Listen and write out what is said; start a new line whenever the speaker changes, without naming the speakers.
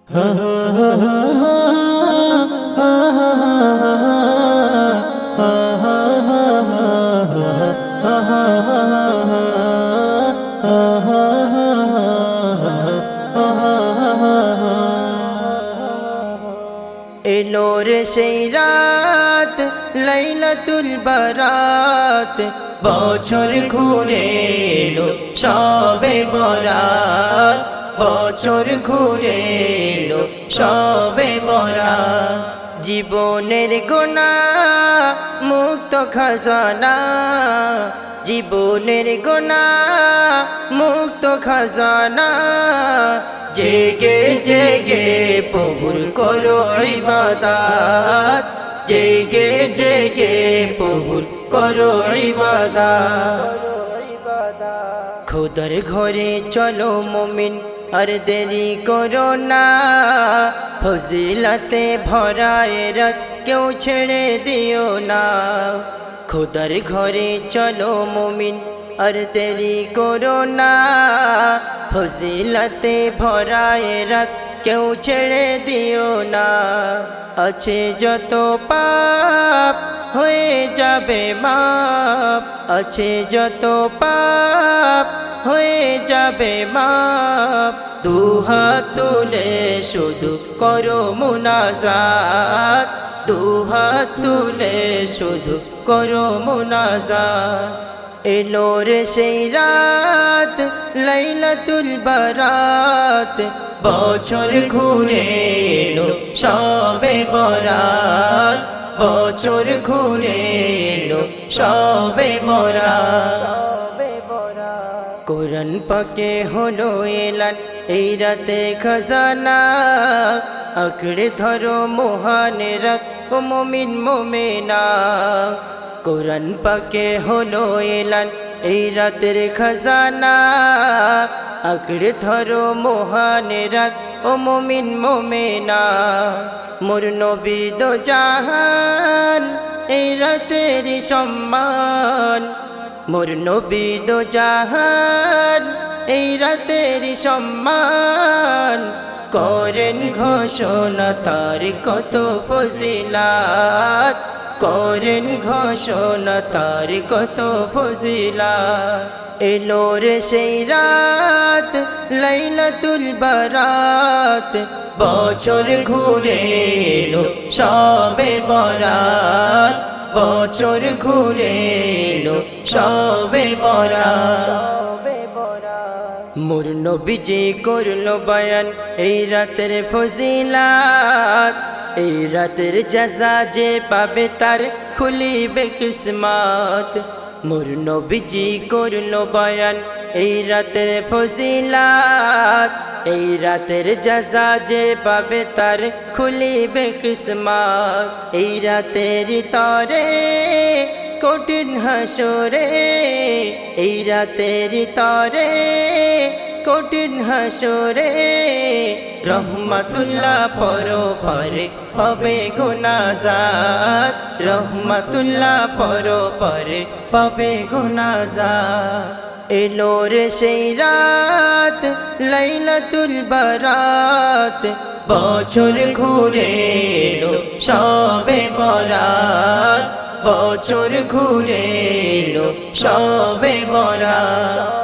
এলো রে সেই রাত লাইলাতুল বারাত, বছর ঘুরে এলো শবে বরাত, বছর ঘুরে এলো শবে বরাত। জীবনের গুনাহ মুক্ত খাজানা, জীবনের গুনাহ মুক্ত খাজানা, জেগে জেগে প্রভুর করো ইবাদত, জেগে জেগে প্রভুর করো ইবাদত। খোদার ঘরে চলো মুমিন আর দেরি করো না, ফজিলতে ভরা এ রাত কেউ ছেড়ে দিও না। খোদার ঘরে চলো মুমিন আর দেরি করো না, ফজিলতে ভরা এ রাত কেউ ছেড়ে দিও না। আছে যত পাপ হয়ে যাবে মাপ, আছে যত পাপ হয়ে যাবে মাপ, দুহাত তুলে শুধু করো মুনাজাত, দুহাত তুলে শুধু করো মুনাজাত। এলো রে সেই রাত লাইলাতুল বারাত, বছর ঘুরে এলো শবে বরাত, বছর ঘুরে এলো শবে বরাত। কোরআন পাকে হলো এলান এই রাতে খাজানা, আঁকড়ে ধরো মহান রাত ও মুমিন মুমিনা। কোরআন পাকে হলো এলান এই রাতের খাজানা, আঁকড়ে ধরো মহান রাত ও মুমিন মুমিনা। মোর নবী দো জাহান এই রাতের সম্মান, মোর নবী দো জাহান এই রাতের সম্মান, করেন ঘোষণা তার কত ফজিলাত, করেন ঘোষণা তার কত ফজিলাত। এলো রে সেই রাত লাইলাতুল বারাত, বছর ঘুরে এলো শবে বরাত, বছর ঘুরে এলো শবে বরাত। মোর নবীজি করলো বয়ান এই রাতের ফজিলাত, এই রাতের জাযা যে পাবে তার খুলিবে কিসমত। মোর নবীজি করলো বয়ান এই রাতের ফজিলাত, এই রাতের জাযা যে পাবে তার খুলিবে কিসমত। এই রাতের তরে কঠিন হাসরে, এই রাতের তরে কঠিন হাসরে, রহমাতুল্লাহ পরপারে পাবে গুনাহগার, রহমাতুল্লাহ পরপারে পাবে গুনাহগার। এলো রে সেই রাত লাইলাতুল বারাত, বছর ঘুরে এলো শবে বরাত, বছর ঘুরে এলো শবে বরাত।